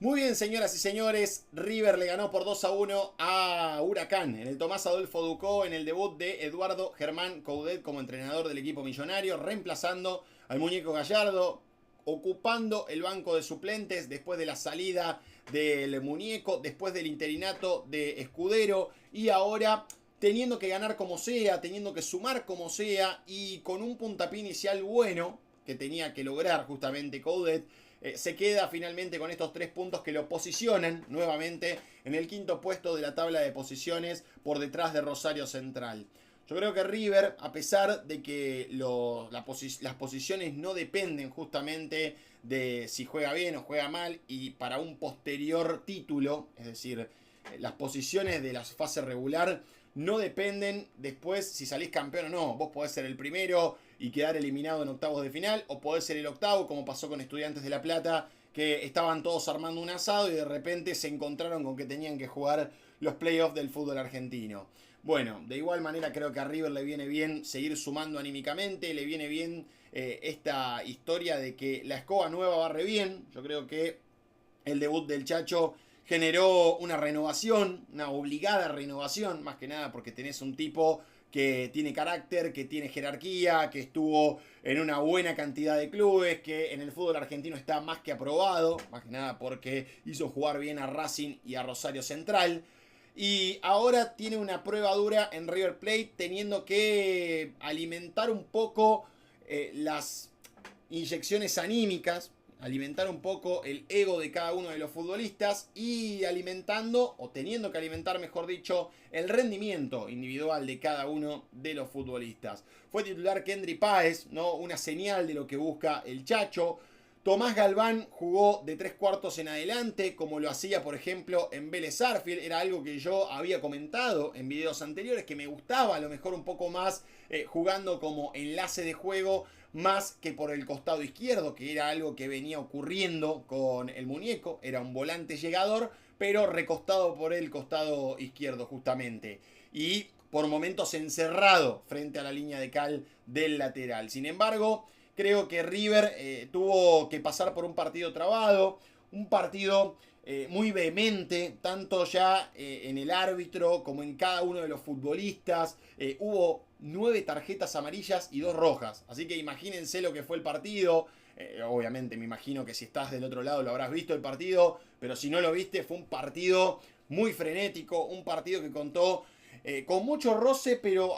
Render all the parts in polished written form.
Muy bien, señoras y señores, River le ganó por 2-1 a Huracán en el Tomás Adolfo Ducó en el debut de Eduardo Germán Coudet como entrenador del equipo millonario, reemplazando al muñeco Gallardo, ocupando el banco de suplentes después de la salida del muñeco, después del interinato de Escudero y ahora teniendo que ganar como sea, teniendo que sumar como sea y con un puntapié inicial bueno que tenía que lograr justamente Coudet, se queda finalmente con estos 3 puntos que lo posicionan nuevamente en el quinto puesto de la tabla de posiciones por detrás de Rosario Central. Yo creo que River, a pesar de que las posiciones no dependen justamente de si juega bien o juega mal y para un posterior título, es decir, las posiciones de la fase regular no dependen después si salís campeón o no. Vos podés ser el primero y quedar eliminado en octavos de final, o podés ser el octavo, como pasó con Estudiantes de La Plata, que estaban todos armando un asado y de repente se encontraron con que tenían que jugar los playoffs del fútbol argentino. Bueno, de igual manera creo que a River le viene bien seguir sumando anímicamente, le viene bien esta historia de que la escoba nueva barre bien. Yo creo que el debut del Chacho generó una renovación, una obligada renovación, más que nada porque tenés un tipo que tiene carácter, que tiene jerarquía, que estuvo en una buena cantidad de clubes, que en el fútbol argentino está más que aprobado, más que nada porque hizo jugar bien a Racing y a Rosario Central. Y ahora tiene una prueba dura en River Plate, teniendo que alimentar un poco las inyecciones anímicas, alimentar un poco el ego de cada uno de los futbolistas y alimentando, o teniendo que alimentar, mejor dicho, el rendimiento individual de cada uno de los futbolistas. Fue titular Kendry Páez, ¿no? Una señal de lo que busca el Chacho. Tomás Galván jugó de 3/4 en adelante, como lo hacía, por ejemplo, en Vélez Sarsfield. Era algo que yo había comentado en videos anteriores, que me gustaba a lo mejor un poco más jugando como enlace de juego, más que por el costado izquierdo, que era algo que venía ocurriendo con el muñeco. Era un volante llegador, pero recostado por el costado izquierdo justamente. Y por momentos encerrado frente a la línea de cal del lateral. Sin embargo, creo que River tuvo que pasar por un partido trabado, un partido muy vehemente, tanto ya en el árbitro como en cada uno de los futbolistas. Hubo 9 tarjetas amarillas y 2 rojas, así que imagínense lo que fue el partido. Obviamente me imagino que si estás del otro lado lo habrás visto el partido, pero si no lo viste fue un partido muy frenético, un partido que contó con mucho roce, pero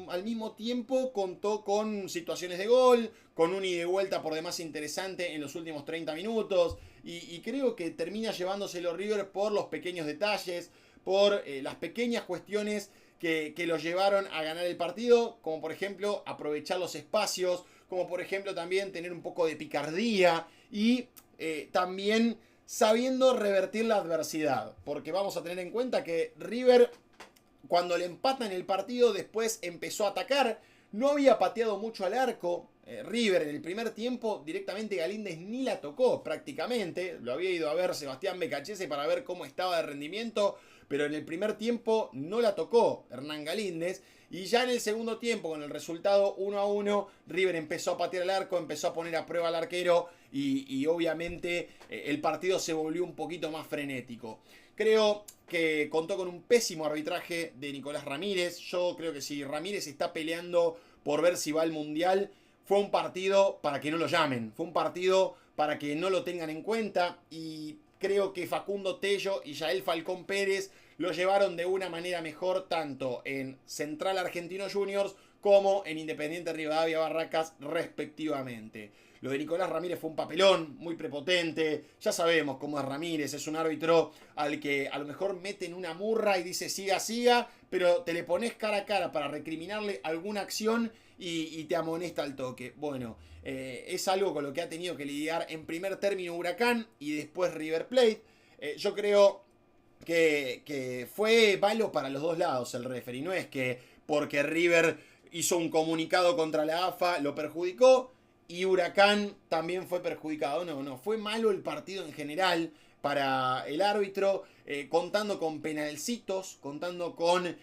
al mismo tiempo contó con situaciones de gol, con un ida y de vuelta por demás interesante en los últimos 30 minutos. Y creo que termina llevándoselo River por los pequeños detalles, por las pequeñas cuestiones que los llevaron a ganar el partido, como por ejemplo aprovechar los espacios, como por ejemplo también tener un poco de picardía y también sabiendo revertir la adversidad. Porque vamos a tener en cuenta que River, cuando le empatan el partido, después empezó a atacar. No había pateado mucho al arco. River en el primer tiempo directamente Galíndez ni la tocó prácticamente. Lo había ido a ver Sebastián Becachese para ver cómo estaba de rendimiento, pero en el primer tiempo no la tocó Hernán Galíndez. Y ya en el segundo tiempo, con el resultado 1-1, River empezó a patear el arco, empezó a poner a prueba al arquero y obviamente el partido se volvió un poquito más frenético. Creo que contó con un pésimo arbitraje de Nicolás Ramírez. Yo creo que si Ramírez está peleando por ver si va al Mundial, fue un partido para que no lo llamen. Fue un partido para que no lo tengan en cuenta. Y creo que Facundo Tello y Yael Falcón Pérez lo llevaron de una manera mejor tanto en Central Argentino Juniors como en Independiente Rivadavia Barracas respectivamente. Lo de Nicolás Ramírez fue un papelón muy prepotente. Ya sabemos cómo es Ramírez. Es un árbitro al que a lo mejor meten una murra y dice siga, siga, pero te le pones cara a cara para recriminarle alguna acción y te amonesta al toque. Bueno, es algo con lo que ha tenido que lidiar en primer término Huracán y después River Plate. Yo creo que fue malo para los dos lados el referee. No es que porque River hizo un comunicado contra la AFA lo perjudicó y Huracán también fue perjudicado. No, fue malo el partido en general para el árbitro, contando con penalcitos, contando con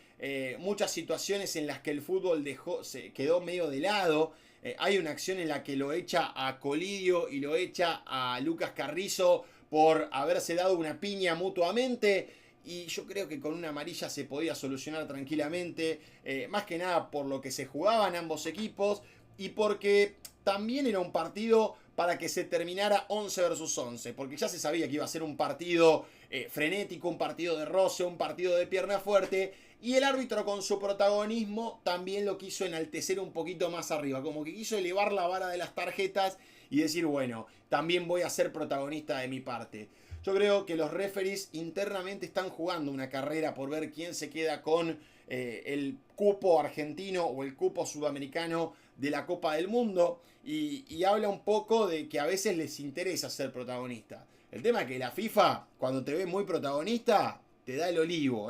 muchas situaciones en las que el fútbol se quedó medio de lado. Hay una acción en la que lo echa a Colidio y lo echa a Lucas Carrizo por haberse dado una piña mutuamente. Y yo creo que con una amarilla se podía solucionar tranquilamente. Más que nada por lo que se jugaban ambos equipos. Y porque también era un partido para que se terminara 11 versus 11. Porque ya se sabía que iba a ser un partido frenético, un partido de roce, un partido de pierna fuerte. Y el árbitro con su protagonismo también lo quiso enaltecer un poquito más arriba. Como que quiso elevar la vara de las tarjetas y decir, bueno, también voy a ser protagonista de mi parte. Yo creo que los referees internamente están jugando una carrera por ver quién se queda con el cupo argentino o el cupo sudamericano de la Copa del Mundo. Y habla un poco de que a veces les interesa ser protagonista. El tema es que la FIFA, cuando te ve muy protagonista, te da el olivo,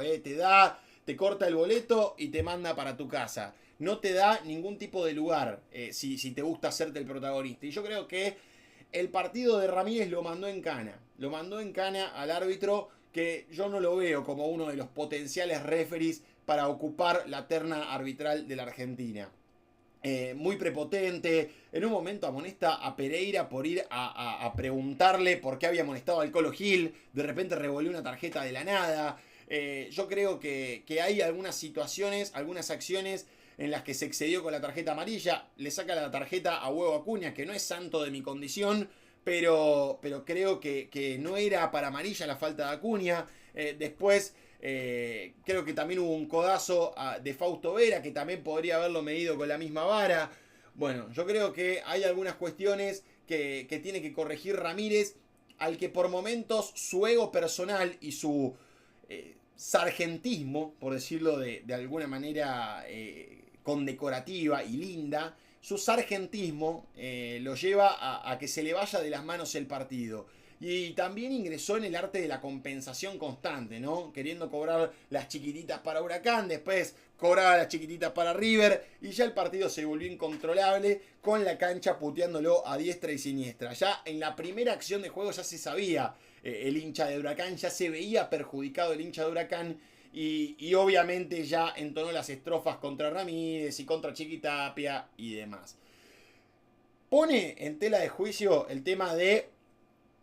te corta el boleto y te manda para tu casa. No te da ningún tipo de lugar si te gusta hacerte el protagonista. Y yo creo que el partido de Ramírez lo mandó en cana. Lo mandó en cana al árbitro, que yo no lo veo como uno de los potenciales referees para ocupar la terna arbitral de la Argentina. Muy prepotente. En un momento amonesta a Pereira por ir a preguntarle por qué había amonestado al Colo Gil. De repente revolvió una tarjeta de la nada. Yo creo que hay algunas situaciones, algunas acciones en las que se excedió con la tarjeta amarilla. Le saca la tarjeta a Huevo Acuña, que no es santo de mi condición, pero creo que no era para amarilla la falta de Acuña. Después creo que también hubo un codazo de Fausto Vera, que también podría haberlo medido con la misma vara. Bueno, yo creo que hay algunas cuestiones que tiene que corregir Ramírez, al que por momentos su ego personal y su sargentismo, por decirlo de alguna manera condecorativa y linda, su sargentismo lo lleva a que se le vaya de las manos el partido. Y también ingresó en el arte de la compensación constante, ¿no? Queriendo cobrar las chiquititas para Huracán, después cobraba las chiquititas para River, y ya el partido se volvió incontrolable, con la cancha puteándolo a diestra y siniestra. Ya en la primera acción de juego ya se sabía el hincha de Huracán, ya se veía perjudicado el hincha de Huracán, y obviamente ya entonó las estrofas contra Ramírez y contra Chiquitapia y demás. Pone en tela de juicio el tema de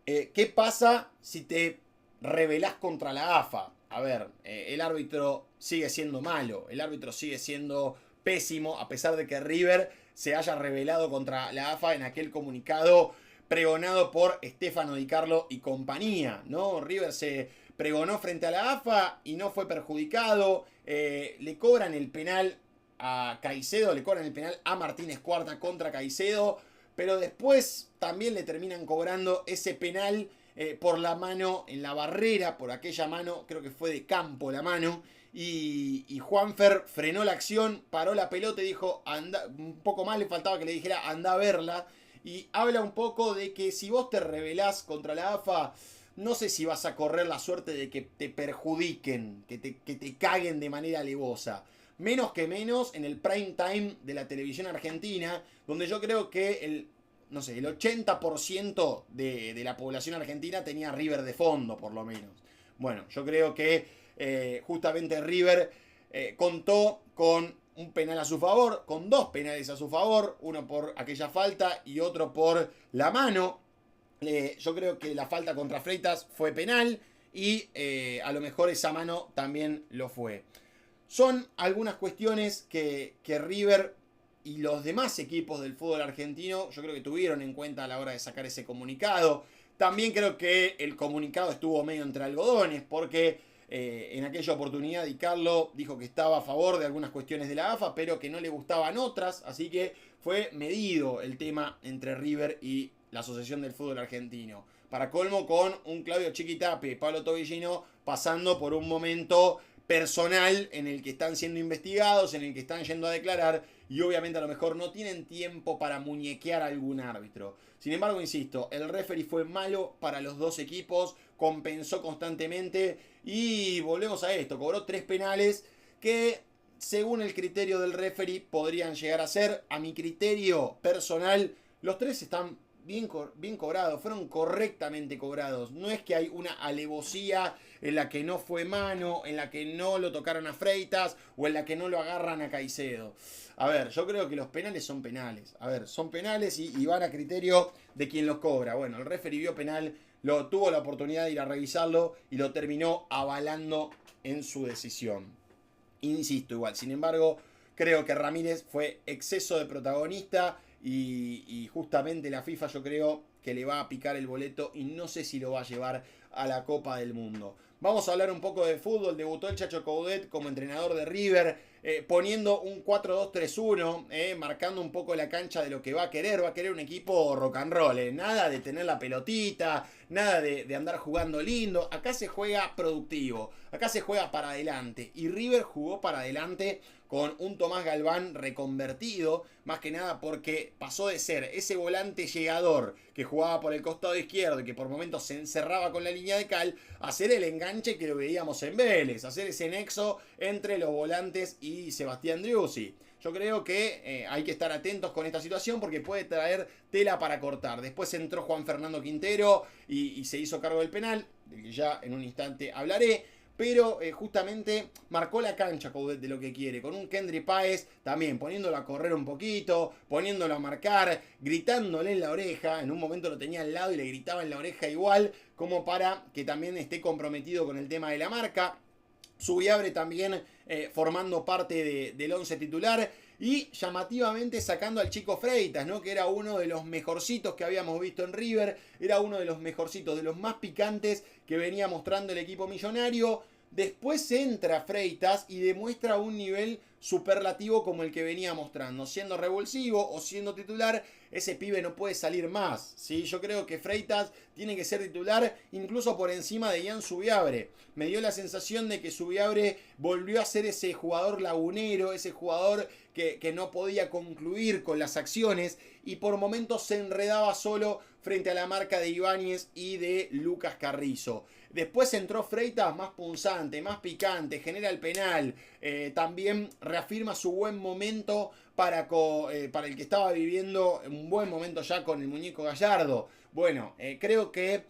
¿qué pasa si te rebelás contra la AFA? A ver, el árbitro sigue siendo malo, el árbitro sigue siendo pésimo, a pesar de que River se haya rebelado contra la AFA en aquel comunicado pregonado por Stefano Di Carlo y compañía, ¿no? River se pregonó frente a la AFA y no fue perjudicado. Le cobran el penal a Caicedo, le cobran el penal a Martínez Cuarta contra Caicedo, pero después también le terminan cobrando ese penal por la mano en la barrera, por aquella mano, creo que fue de Campo la mano, y Juanfer frenó la acción, paró la pelota y dijo, anda, un poco más le faltaba que le dijera, anda a verla, y habla un poco de que si vos te rebelás contra la AFA, no sé si vas a correr la suerte de que te perjudiquen, que te caguen de manera alevosa. Menos que menos en el prime time de la televisión argentina, donde yo creo que el 80% de la población argentina tenía River de fondo, por lo menos. Bueno, yo creo que justamente River contó con un penal a su favor, con dos penales a su favor, uno por aquella falta y otro por la mano. Yo creo que la falta contra Freitas fue penal y a lo mejor esa mano también lo fue. Son algunas cuestiones que River y los demás equipos del fútbol argentino yo creo que tuvieron en cuenta a la hora de sacar ese comunicado. También creo que el comunicado estuvo medio entre algodones porque en aquella oportunidad Di Carlo dijo que estaba a favor de algunas cuestiones de la AFA, pero que no le gustaban otras, así que fue medido el tema entre River y la Asociación del Fútbol Argentino. Para colmo, con un Claudio Chiquitapia y Pablo Tobillino pasando por un momento personal en el que están siendo investigados, en el que están yendo a declarar, y obviamente a lo mejor no tienen tiempo para muñequear a algún árbitro. Sin embargo, insisto, el referee fue malo para los dos equipos, compensó constantemente y volvemos a esto, cobró 3 penales que según el criterio del referee podrían llegar a ser, a mi criterio personal, los 3 están bien cobrados, fueron correctamente cobrados. No es que hay una alevosía en la que no fue mano, en la que no lo tocaron a Freitas o en la que no lo agarran a Caicedo. A ver, yo creo que los penales son penales. A ver, son penales y van a criterio de quien los cobra. Bueno, el referee vio penal, tuvo la oportunidad de ir a revisarlo y lo terminó avalando en su decisión. Insisto, igual, sin embargo, creo que Ramírez fue exceso de protagonista y justamente la FIFA yo creo que le va a picar el boleto y no sé si lo va a llevar a la Copa del Mundo. Vamos a hablar un poco de fútbol. Debutó el Chacho Coudet como entrenador de River, poniendo un 4-2-3-1, marcando un poco la cancha de lo que va a querer. Va a querer un equipo rock and roll, nada de tener la pelotita, nada de andar jugando lindo. Acá se juega productivo, acá se juega para adelante. Y River jugó para adelante con un Tomás Galván reconvertido, más que nada porque pasó de ser ese volante llegador que jugaba por el costado izquierdo y que por momentos se encerraba con la línea de cal, a ser el enganche que lo veíamos en Vélez, hacer ese nexo entre los volantes y Sebastián Driussi. Yo creo que hay que estar atentos con esta situación porque puede traer tela para cortar. Después entró Juan Fernando Quintero y se hizo cargo del penal, del que ya en un instante hablaré. Pero justamente marcó la cancha Coudet de lo que quiere, con un Kendry Páez también poniéndolo a correr un poquito, poniéndolo a marcar, gritándole en la oreja. En un momento lo tenía al lado y le gritaba en la oreja igual, como para que también esté comprometido con el tema de la marca. Zubiabre también formando parte del once titular y llamativamente sacando al chico Freitas, ¿no? Que era uno de los mejorcitos que habíamos visto en River, era uno de los mejorcitos, de los más picantes que venía mostrando el equipo millonario. Después entra Freitas y demuestra un nivel superlativo como el que venía mostrando. Siendo revulsivo o siendo titular, ese pibe no puede salir más, ¿sí? Yo creo que Freitas tiene que ser titular incluso por encima de Ian Zubiabre. Me dio la sensación de que Zubiabre volvió a ser ese jugador lagunero, ese jugador que no podía concluir con las acciones y por momentos se enredaba solo frente a la marca de Ibáñez y de Lucas Carrizo. Después entró Freitas más punzante, más picante, genera el penal, también reafirma su buen momento para el que estaba viviendo un buen momento ya con el muñeco Gallardo. Bueno, creo que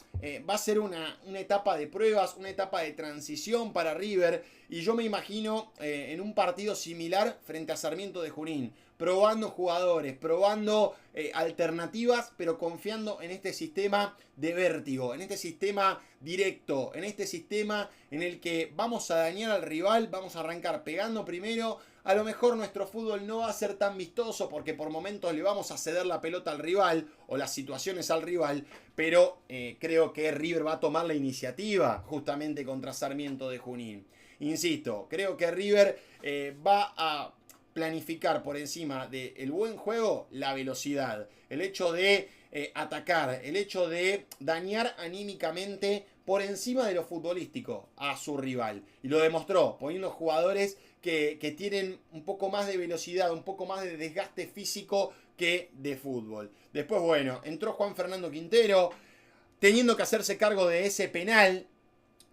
va a ser una etapa de pruebas, una etapa de transición para River y yo me imagino en un partido similar frente a Sarmiento de Junín, probando jugadores, probando alternativas, pero confiando en este sistema de vértigo, en este sistema directo, en este sistema en el que vamos a dañar al rival, vamos a arrancar pegando primero. A lo mejor nuestro fútbol no va a ser tan vistoso porque por momentos le vamos a ceder la pelota al rival o las situaciones al rival, pero creo que River va a tomar la iniciativa justamente contra Sarmiento de Junín. Insisto, creo que River va a planificar por encima del buen juego la velocidad, el hecho de atacar, el hecho de dañar anímicamente por encima de lo futbolístico a su rival. Y lo demostró poniendo jugadores que tienen un poco más de velocidad, un poco más de desgaste físico que de fútbol. Después, bueno, entró Juan Fernando Quintero, teniendo que hacerse cargo de ese penal.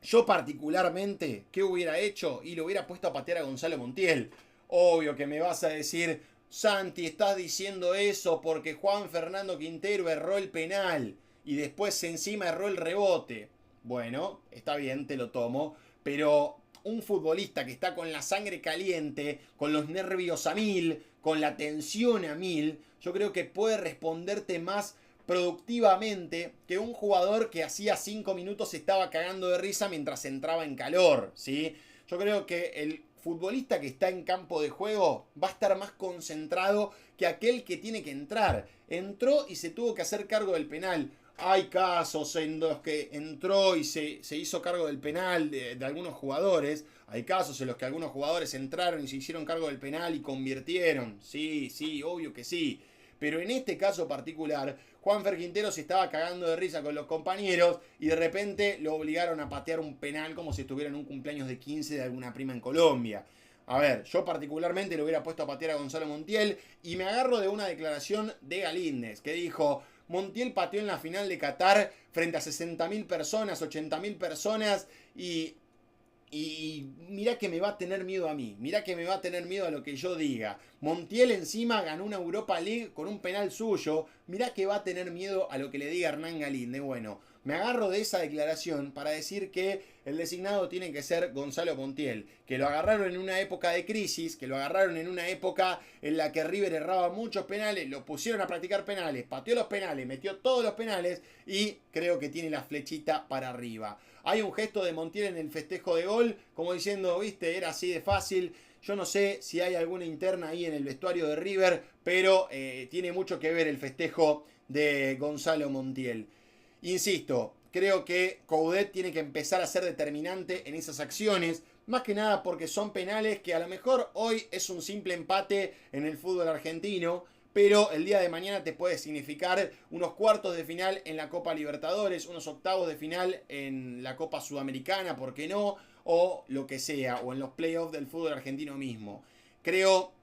Yo particularmente, ¿qué hubiera hecho? Y lo hubiera puesto a patear a Gonzalo Montiel. Obvio que me vas a decir, Santi, estás diciendo eso porque Juan Fernando Quintero erró el penal y después encima erró el rebote. Bueno, está bien, te lo tomo, pero un futbolista que está con la sangre caliente, con los nervios a mil, con la tensión a mil, yo creo que puede responderte más productivamente que un jugador que hacía 5 minutos se estaba cagando de risa mientras entraba en calor, ¿sí? Yo creo que el futbolista que está en campo de juego va a estar más concentrado que aquel que tiene que entrar. Entró y se tuvo que hacer cargo del penal. Hay casos en los que entró y se hizo cargo del penal de algunos jugadores. Hay casos en los que algunos jugadores entraron y se hicieron cargo del penal y convirtieron. Sí, obvio que sí. Pero en este caso particular, Juanfer Quintero se estaba cagando de risa con los compañeros y de repente lo obligaron a patear un penal como si estuviera en un cumpleaños de 15 de alguna prima en Colombia. A ver, yo particularmente lo hubiera puesto a patear a Gonzalo Montiel y me agarro de una declaración de Galíndez que dijo: Montiel pateó en la final de Qatar frente a 60.000 personas, 80.000 personas y mirá que me va a tener miedo a mí, mirá que me va a tener miedo a lo que yo diga. Montiel encima ganó una Europa League con un penal suyo, mirá que va a tener miedo a lo que le diga Hernán Galíndez. Bueno, me agarro de esa declaración para decir que el designado tiene que ser Gonzalo Montiel, que lo agarraron en una época de crisis, que lo agarraron en una época en la que River erraba muchos penales, lo pusieron a practicar penales, pateó los penales, metió todos los penales y creo que tiene la flechita para arriba. Hay un gesto de Montiel en el festejo de gol, como diciendo, viste, era así de fácil. Yo no sé si hay alguna interna ahí en el vestuario de River, pero tiene mucho que ver el festejo de Gonzalo Montiel. Insisto, creo que Coudet tiene que empezar a ser determinante en esas acciones, más que nada porque son penales que a lo mejor hoy es un simple empate en el fútbol argentino, pero el día de mañana te puede significar unos cuartos de final en la Copa Libertadores, unos octavos de final en la Copa Sudamericana, ¿por qué no? O lo que sea, o en los playoffs del fútbol argentino mismo. Creo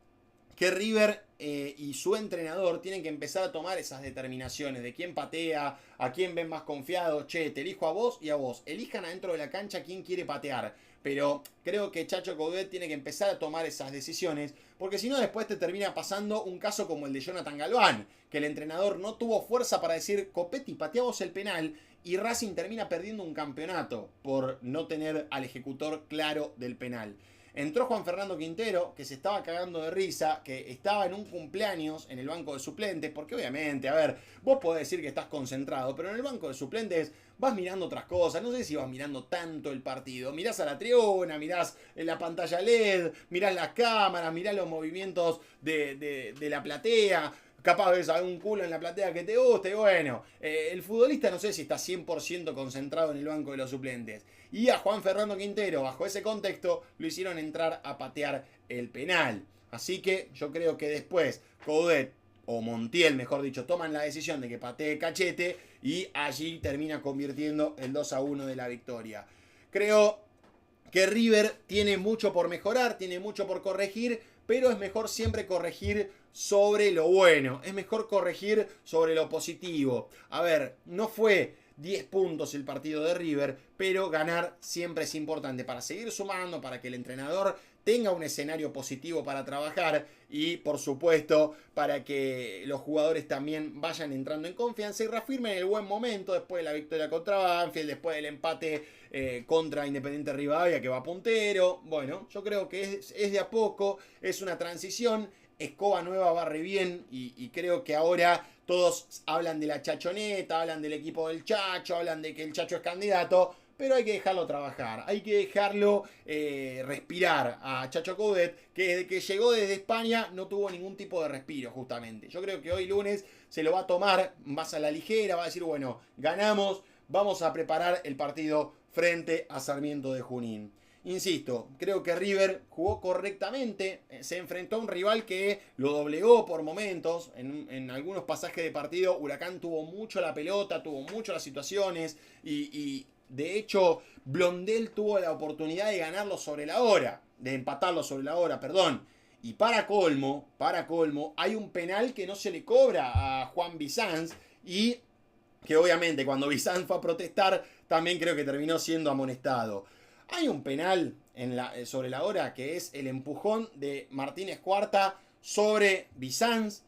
que River y su entrenador tienen que empezar a tomar esas determinaciones de quién patea, a quién ven más confiado. Che, te elijo a vos y a vos. Elijan adentro de la cancha quién quiere patear. Pero creo que Chacho Coudet tiene que empezar a tomar esas decisiones, porque si no después te termina pasando un caso como el de Jonathan Galván, que el entrenador no tuvo fuerza para decir, Copetti, patea vos el penal, y Racing termina perdiendo un campeonato por no tener al ejecutor claro del penal. Entró Juan Fernando Quintero, que se estaba cagando de risa, que estaba en un cumpleaños en el banco de suplentes, porque obviamente, a ver, vos podés decir que estás concentrado, pero en el banco de suplentes vas mirando otras cosas, no sé si vas mirando tanto el partido, mirás a la tribuna, mirás en la pantalla LED, mirás las cámaras, mirás los movimientos de la platea. Capaz ves algún culo en la platea que te guste. Bueno, el futbolista no sé si está 100% concentrado en el banco de los suplentes. Y a Juan Fernando Quintero, bajo ese contexto, lo hicieron entrar a patear el penal. Así que yo creo que después Coudet, o Montiel mejor dicho, toman la decisión de que patee Cachete y allí termina convirtiendo el 2-1 de la victoria. Creo que River tiene mucho por mejorar, tiene mucho por corregir, pero es mejor siempre corregir sobre lo bueno, es mejor corregir sobre lo positivo. A ver, no fue 10 puntos el partido de River, pero ganar siempre es importante para seguir sumando, para que el entrenador tenga un escenario positivo para trabajar y, por supuesto, para que los jugadores también vayan entrando en confianza y reafirmen el buen momento después de la victoria contra Banfield, después del empate contra Independiente Rivadavia, que va puntero. Bueno, yo creo que es de a poco, es una transición. Escoba Nueva barre bien y creo que ahora todos hablan de la chachoneta, hablan del equipo del Chacho, hablan de que el Chacho es candidato, pero hay que dejarlo trabajar, hay que dejarlo respirar a Chacho Coudet, que desde que llegó desde España no tuvo ningún tipo de respiro justamente. Yo creo que hoy lunes se lo va a tomar más a la ligera, va a decir, bueno, ganamos, vamos a preparar el partido frente a Sarmiento de Junín. Insisto, creo que River jugó correctamente, se enfrentó a un rival que lo doblegó por momentos, en algunos pasajes de partido Huracán tuvo mucho la pelota, tuvo mucho las situaciones y de hecho Blondel tuvo la oportunidad de ganarlo sobre la hora, de empatarlo sobre la hora, perdón. Y para colmo, hay un penal que no se le cobra a Juan Bizanz y que obviamente cuando Bizanz fue a protestar también creo que terminó siendo amonestado. Hay un penal sobre la hora que es el empujón de Martínez Cuarta sobre Bizanz.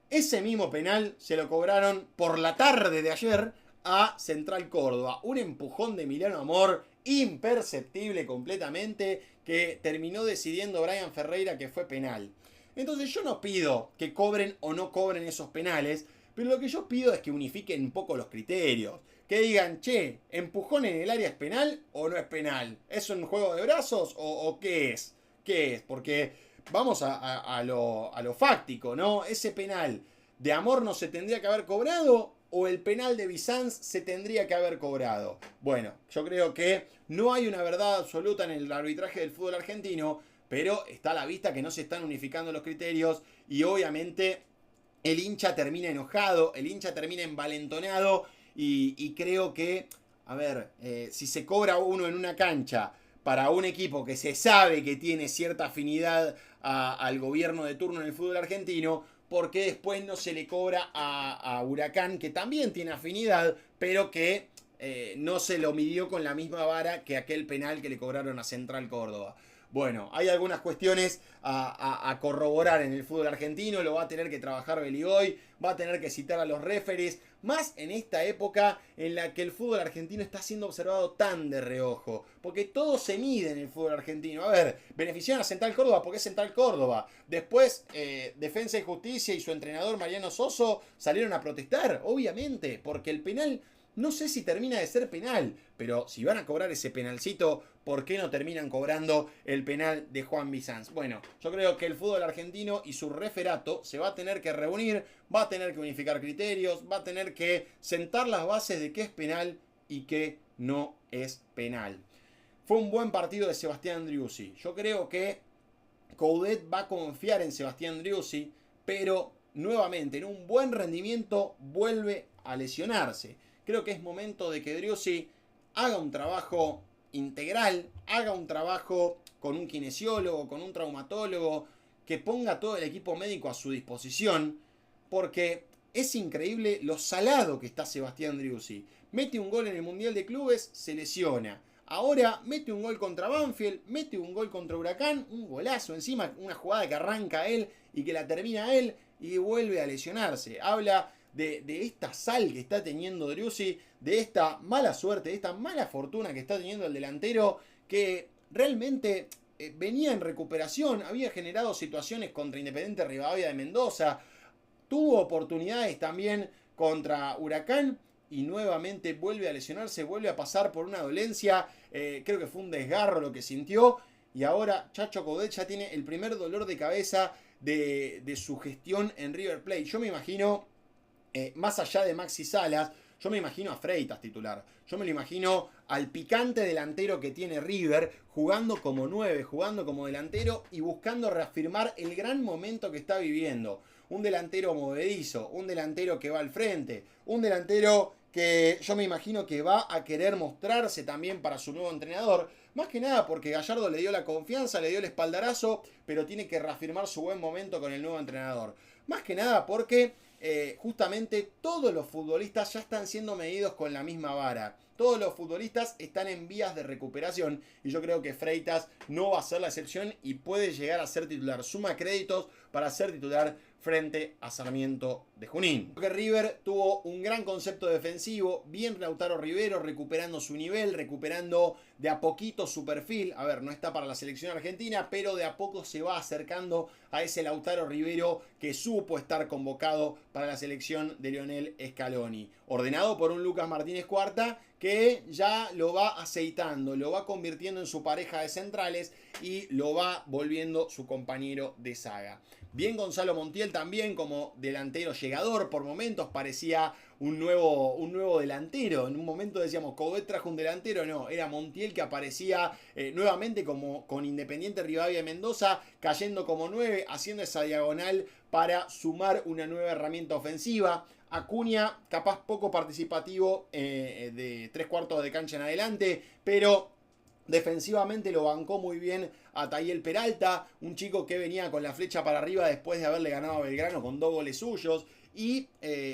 Ese mismo penal se lo cobraron por la tarde de ayer a Central Córdoba. Un empujón de Emiliano Amor imperceptible completamente que terminó decidiendo Brian Ferreira que fue penal. Entonces yo no pido que cobren o no cobren esos penales, pero lo que yo pido es que unifiquen un poco los criterios. Que digan, che, ¿empujón en el área es penal o no es penal? ¿Es un juego de brazos o qué es? ¿Qué es? Porque vamos a lo fáctico, ¿no? Ese penal de Amor no se tendría que haber cobrado o el penal de Bizanz se tendría que haber cobrado. Bueno, yo creo que no hay una verdad absoluta en el arbitraje del fútbol argentino, pero está a la vista que no se están unificando los criterios y obviamente el hincha termina enojado, el hincha termina envalentonado. Y creo que, a ver, si se cobra uno en una cancha para un equipo que se sabe que tiene cierta afinidad al gobierno de turno en el fútbol argentino, ¿por qué después no se le cobra a Huracán, que también tiene afinidad, pero que no se lo midió con la misma vara que aquel penal que le cobraron a Central Córdoba? Bueno, hay algunas cuestiones a corroborar en el fútbol argentino, lo va a tener que trabajar Beligoy, va a tener que citar a los referees, más en esta época en la que el fútbol argentino está siendo observado tan de reojo, porque todo se mide en el fútbol argentino. A ver, beneficiaron a Central Córdoba porque es Central Córdoba. Después, Defensa y Justicia y su entrenador Mariano Soso salieron a protestar, obviamente, porque el penal... No sé si termina de ser penal, pero si van a cobrar ese penalcito, ¿por qué no terminan cobrando el penal de Juan Bizanz? Bueno, yo creo que el fútbol argentino y su referato se va a tener que reunir, va a tener que unificar criterios, va a tener que sentar las bases de qué es penal y qué no es penal. Fue un buen partido de Sebastián Driussi. Yo creo que Coudet va a confiar en Sebastián Driussi, pero nuevamente en un buen rendimiento vuelve a lesionarse. Creo que es momento de que Driussi haga un trabajo integral, haga un trabajo con un kinesiólogo, con un traumatólogo, que ponga todo el equipo médico a su disposición, porque es increíble lo salado que está Sebastián Driussi. Mete un gol en el Mundial de Clubes, se lesiona. Ahora mete un gol contra Banfield, mete un gol contra Huracán, un golazo encima, una jugada que arranca él y que la termina él y vuelve a lesionarse. Habla de esta sal que está teniendo Driussi, de esta mala suerte, de esta mala fortuna que está teniendo el delantero, que realmente venía en recuperación, había generado situaciones contra Independiente Rivadavia de Mendoza, tuvo oportunidades también contra Huracán y nuevamente vuelve a lesionarse, vuelve a pasar por una dolencia, creo que fue un desgarro lo que sintió, y ahora Chacho Coudet ya tiene el primer dolor de cabeza de su gestión en River Plate. Yo me imagino... más allá de Maxi Salas, yo me imagino a Freitas titular. Yo me lo imagino al picante delantero que tiene River, jugando como 9, jugando como delantero y buscando reafirmar el gran momento que está viviendo. Un delantero movedizo, un delantero que va al frente, un delantero que yo me imagino que va a querer mostrarse también para su nuevo entrenador. Más que nada porque Gallardo le dio la confianza, le dio el espaldarazo, pero tiene que reafirmar su buen momento con el nuevo entrenador. Más que nada porque... justamente todos los futbolistas ya están siendo medidos con la misma vara. Todos los futbolistas están en vías de recuperación y yo creo que Freitas no va a ser la excepción y puede llegar a ser titular. Suma créditos para ser titular frente a Sarmiento de Junín. Creo que River tuvo un gran concepto defensivo, bien Lautaro Rivero recuperando su nivel, recuperando de a poquito su perfil. A ver, no está para la selección argentina, pero de a poco se va acercando a ese Lautaro Rivero que supo estar convocado para la selección de Lionel Scaloni. Ordenado por un Lucas Martínez Cuarta que ya lo va aceitando, lo va convirtiendo en su pareja de centrales y lo va volviendo su compañero de saga. Bien Gonzalo Montiel también como delantero llegador, por momentos parecía un nuevo delantero. En un momento decíamos, Coudet trajo un delantero, no, era Montiel que aparecía nuevamente como con Independiente Rivadavia de Mendoza, cayendo como 9, haciendo esa diagonal para sumar una nueva herramienta ofensiva. Acuña, capaz poco participativo de 3/4 de cancha en adelante, pero defensivamente lo bancó muy bien a Tayel Peralta, un chico que venía con la flecha para arriba después de haberle ganado a Belgrano con 2 goles suyos. Y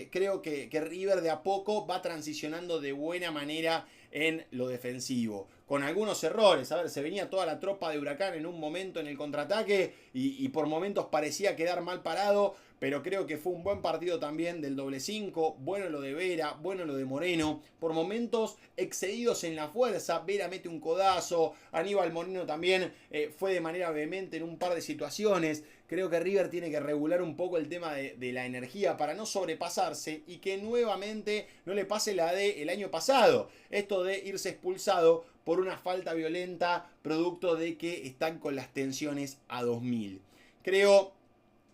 creo que River de a poco va transicionando de buena manera en lo defensivo. Con algunos errores, a ver, se venía toda la tropa de Huracán en un momento en el contraataque y por momentos parecía quedar mal parado, pero creo que fue un buen partido también del doble 5, bueno lo de Vera, bueno lo de Moreno, por momentos excedidos en la fuerza, Vera mete un codazo, Aníbal Moreno también fue de manera vehemente en un par de situaciones. Creo que River tiene que regular un poco el tema de la energía para no sobrepasarse y que nuevamente no le pase la del año pasado. Esto de irse expulsado por una falta violenta producto de que están con las tensiones a 2000. Creo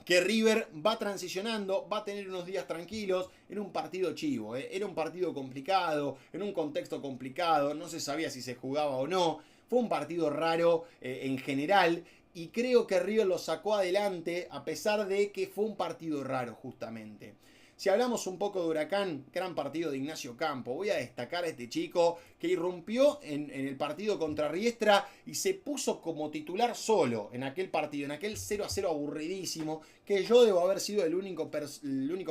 que River va transicionando, va a tener unos días tranquilos en un partido chivo. Era un partido complicado, en un contexto complicado, no se sabía si se jugaba o no. Fue un partido raro en general. Y creo que River lo sacó adelante a pesar de que fue un partido raro justamente. Si hablamos un poco de Huracán, gran partido de Ignacio Campo. Voy a destacar a este chico que irrumpió en el partido contra Riestra y se puso como titular solo en aquel partido, en aquel 0-0 aburridísimo, que yo debo haber sido el único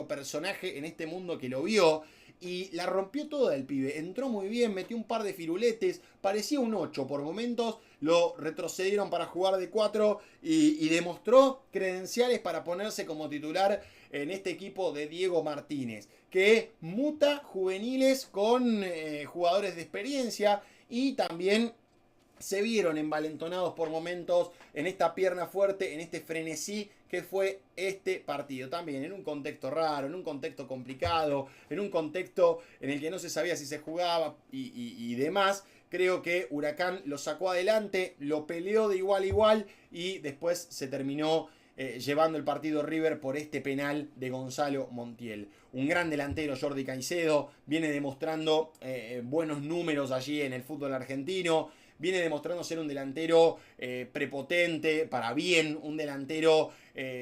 personaje en este mundo que lo vio. y la rompió toda el pibe. Entró muy bien, metió un par de firuletes, parecía un 8 por momentos, lo retrocedieron para jugar de 4 y demostró credenciales para ponerse como titular en este equipo de Diego Martínez, que muta juveniles con jugadores de experiencia y también se vieron envalentonados por momentos en esta pierna fuerte, en este frenesí que fue este partido. También en un contexto raro, en un contexto complicado, en un contexto en el que no se sabía si se jugaba y demás. Creo que Huracán lo sacó adelante, lo peleó de igual a igual y después se terminó llevando el partido River por este penal de Gonzalo Montiel. Un gran delantero, Jordi Caicedo, viene demostrando buenos números allí en el fútbol argentino. Viene demostrando ser un delantero prepotente, para bien, un delantero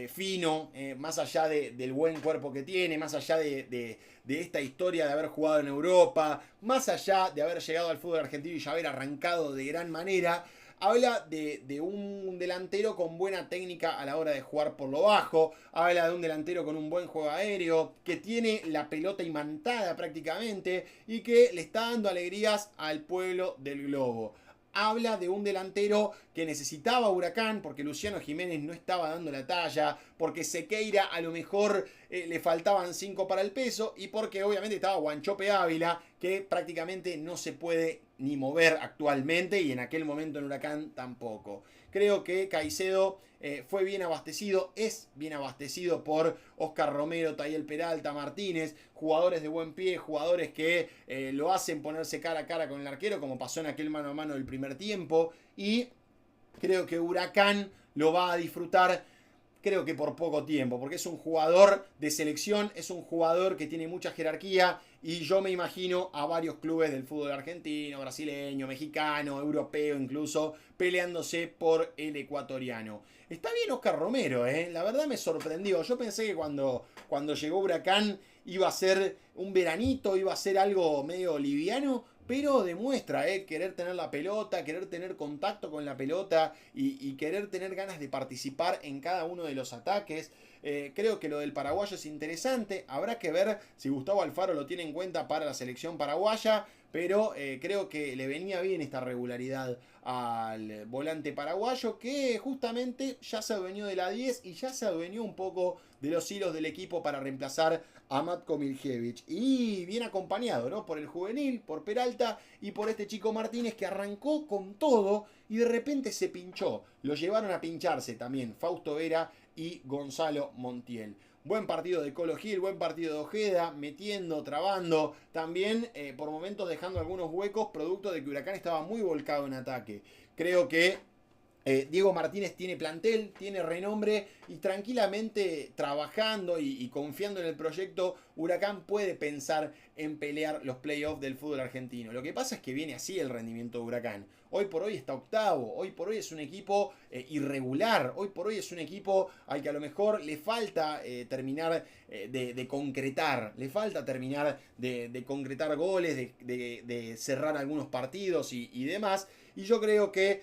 fino, más allá del buen cuerpo que tiene, más allá de esta historia de haber jugado en Europa, más allá de haber llegado al fútbol argentino y ya haber arrancado de gran manera. Habla de un delantero con buena técnica a la hora de jugar por lo bajo. Habla de un delantero con un buen juego aéreo, que tiene la pelota imantada prácticamente y que le está dando alegrías al pueblo del globo. Habla de un delantero que necesitaba Huracán porque Luciano Jiménez no estaba dando la talla, porque Sequeira a lo mejor le faltaban 5 para el peso y porque obviamente estaba Wanchope Ávila, que prácticamente no se puede ni mover actualmente y en aquel momento en Huracán tampoco. Creo que Caicedo fue bien abastecido, es bien abastecido por Oscar Romero, Tayel Peralta, Martínez, jugadores de buen pie, jugadores que lo hacen ponerse cara a cara con el arquero, como pasó en aquel mano a mano del primer tiempo, y creo que Huracán lo va a disfrutar, creo que por poco tiempo, porque es un jugador de selección, es un jugador que tiene mucha jerarquía y yo me imagino a varios clubes del fútbol argentino, brasileño, mexicano, europeo incluso, peleándose por el ecuatoriano. Está bien Oscar Romero, la verdad me sorprendió. Yo pensé que cuando llegó Huracán iba a ser un veranito, iba a ser algo medio liviano, pero demuestra querer tener la pelota, querer tener contacto con la pelota y querer tener ganas de participar en cada uno de los ataques. Creo que lo del paraguayo es interesante. Habrá que ver si Gustavo Alfaro lo tiene en cuenta para la selección paraguaya, pero creo que le venía bien esta regularidad al volante paraguayo, que justamente ya se adueñó de la 10 y ya se adueñó un poco de los hilos del equipo para reemplazar a Matko Miljevic. Y bien acompañado, ¿no? Por el juvenil, por Peralta y por este chico Martínez que arrancó con todo y de repente se pinchó. Lo llevaron a pincharse también Fausto Vera y Gonzalo Montiel. Buen partido de Colo Gil, buen partido de Ojeda, metiendo, trabando, también por momentos dejando algunos huecos, producto de que Huracán estaba muy volcado en ataque. Creo que Diego Martínez tiene plantel, tiene renombre y tranquilamente trabajando y confiando en el proyecto, Huracán puede pensar en pelear los playoffs del fútbol argentino. Lo que pasa es que viene así el rendimiento de Huracán. Hoy por hoy está octavo, hoy por hoy es un equipo irregular, hoy por hoy es un equipo al que a lo mejor le falta terminar de concretar, le falta terminar de concretar goles, de cerrar algunos partidos y demás. Y yo creo que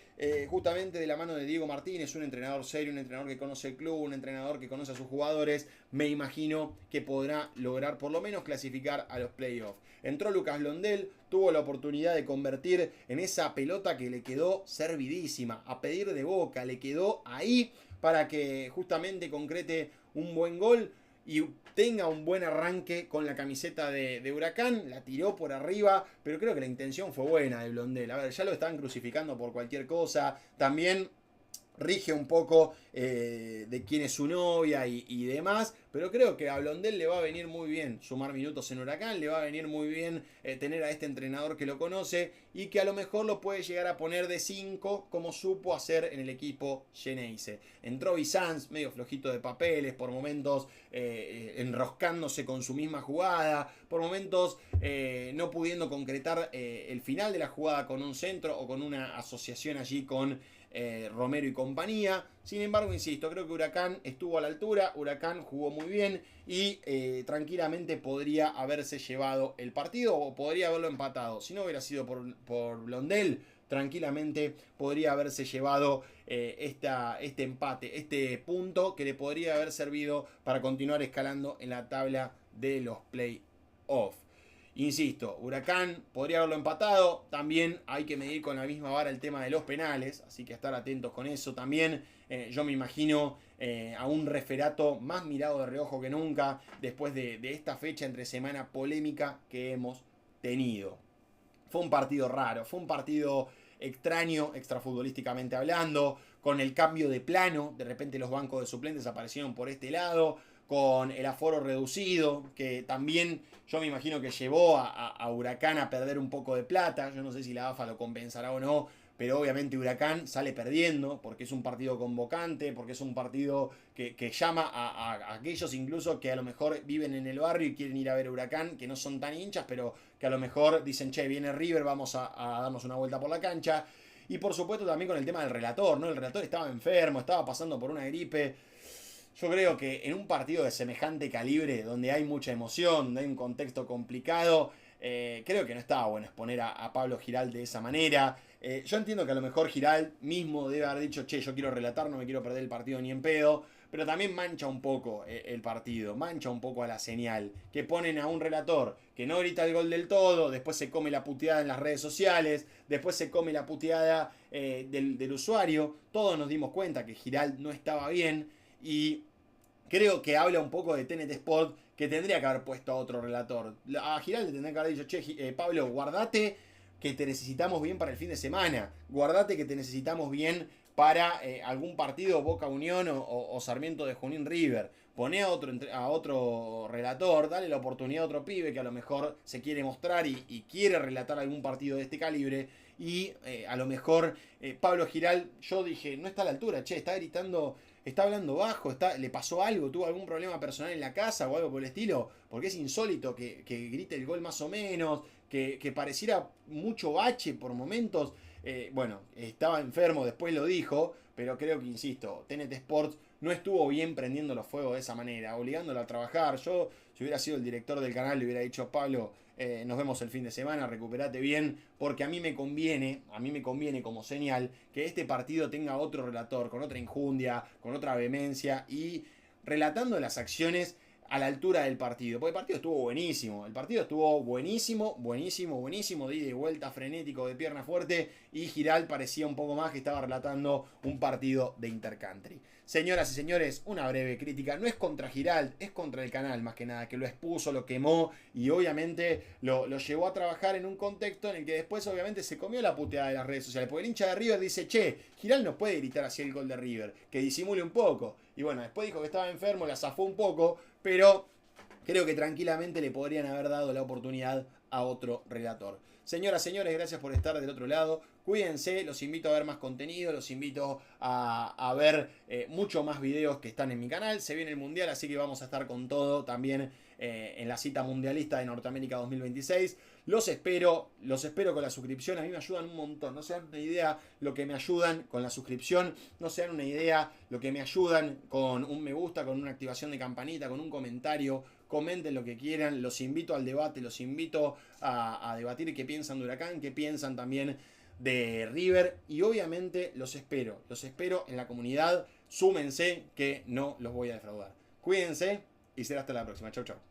justamente de la mano de Diego Martínez, un entrenador serio, un entrenador que conoce el club, un entrenador que conoce a sus jugadores, me imagino que podrá lograr por lo menos clasificar a los playoffs. Entró Lucas Blondel, tuvo la oportunidad de convertir en esa pelota que le quedó servidísima, a pedir de boca, le quedó ahí para que justamente concrete un buen gol y tenga un buen arranque con la camiseta de Huracán. La tiró por arriba, pero creo que la intención fue buena de Blondel. A ver, ya lo estaban crucificando por cualquier cosa. También rige un poco de quién es su novia y demás, pero creo que a Blondel le va a venir muy bien sumar minutos en Huracán, le va a venir muy bien tener a este entrenador que lo conoce y que a lo mejor lo puede llegar a poner de 5 como supo hacer en el equipo Geneise. Entró Bizanz, medio flojito de papeles, por momentos enroscándose con su misma jugada, por momentos no pudiendo concretar el final de la jugada con un centro o con una asociación allí con Romero y compañía. Sin embargo, insisto, creo que Huracán estuvo a la altura, Huracán jugó muy bien y tranquilamente podría haberse llevado el partido o podría haberlo empatado. Si no hubiera sido por Blondel, tranquilamente podría haberse llevado este empate, este punto que le podría haber servido para continuar escalando en la tabla de los playoffs. Insisto, Huracán podría haberlo empatado. También hay que medir con la misma vara el tema de los penales. Así que estar atentos con eso también. Yo me imagino a un Referato más mirado de reojo que nunca. Después de esta fecha entre semana polémica que hemos tenido. Fue un partido raro. Fue un partido extraño, extrafutbolísticamente hablando. Con el cambio de plano. De repente los bancos de suplentes aparecieron por este lado. Con el aforo reducido, que también yo me imagino que llevó a Huracán a perder un poco de plata. Yo no sé si la AFA lo compensará o no, pero obviamente Huracán sale perdiendo, porque es un partido convocante, porque es un partido que llama a aquellos incluso que a lo mejor viven en el barrio y quieren ir a ver Huracán, que no son tan hinchas, pero que a lo mejor dicen, che, viene River, vamos a darnos una vuelta por la cancha. Y por supuesto también con el tema del relator, ¿no? El relator estaba enfermo, estaba pasando por una gripe. Yo creo que en un partido de semejante calibre, donde hay mucha emoción, donde hay un contexto complicado, creo que no estaba bueno exponer a Pablo Giral de esa manera. Yo entiendo que a lo mejor Giral mismo debe haber dicho, che, yo quiero relatar, no me quiero perder el partido ni en pedo, pero también mancha un poco el partido, mancha un poco a la señal, que ponen a un relator que no grita el gol del todo, después se come la puteada en las redes sociales, después se come la puteada del usuario. Todos nos dimos cuenta que Giral no estaba bien. Y creo que habla un poco de TNT Sport, que tendría que haber puesto a otro relator. A Giral le tendría que haber dicho, che, Pablo, guardate que te necesitamos bien para el fin de semana. Guardate que te necesitamos bien para algún partido Boca Unión o Sarmiento de Junín River. Poné a otro relator, dale la oportunidad a otro pibe que a lo mejor se quiere mostrar y quiere relatar algún partido de este calibre. Y a lo mejor Pablo Giral, yo dije, no está a la altura, che, está gritando, está hablando bajo, le pasó algo, tuvo algún problema personal en la casa o algo por el estilo, porque es insólito que grite el gol más o menos, que pareciera mucho bache por momentos. Bueno, estaba enfermo, después lo dijo, pero creo que, insisto, TNT Sports no estuvo bien prendiendo los fuegos de esa manera, obligándolo a trabajar. Yo, si hubiera sido el director del canal, le hubiera dicho, Pablo, nos vemos el fin de semana, recuperate bien, porque a mí me conviene como señal que este partido tenga otro relator, con otra injundia, con otra vehemencia y relatando las acciones a la altura del partido. Porque el partido estuvo buenísimo. El partido estuvo buenísimo, de ida y vuelta, frenético, de pierna fuerte. Y Giral parecía un poco más que estaba relatando un partido de intercountry. Señoras y señores, una breve crítica. No es contra Giral, es contra el canal más que nada, que lo expuso, lo quemó y obviamente lo llevó a trabajar en un contexto en el que después obviamente se comió la puteada de las redes sociales. Porque el hincha de River dice, che, Giral no puede gritar así el gol de River, que disimule un poco. Y bueno, después dijo que estaba enfermo, la zafó un poco, pero creo que tranquilamente le podrían haber dado la oportunidad a otro relator. Señoras, señores, gracias por estar del otro lado. Cuídense, los invito a ver más contenido, los invito a ver mucho más videos que están en mi canal. Se viene el Mundial, así que vamos a estar con todo también en la cita mundialista de Norteamérica 2026. Los espero con la suscripción. A mí me ayudan un montón. No se dan una idea lo que me ayudan con la suscripción. No se dan una idea lo que me ayudan con un me gusta, con una activación de campanita, con un comentario. Comenten lo que quieran. Los invito al debate. Los invito a debatir qué piensan de Huracán, qué piensan también de River. Y obviamente los espero en la comunidad. Súmense que no los voy a defraudar. Cuídense y será hasta la próxima. Chau, chau.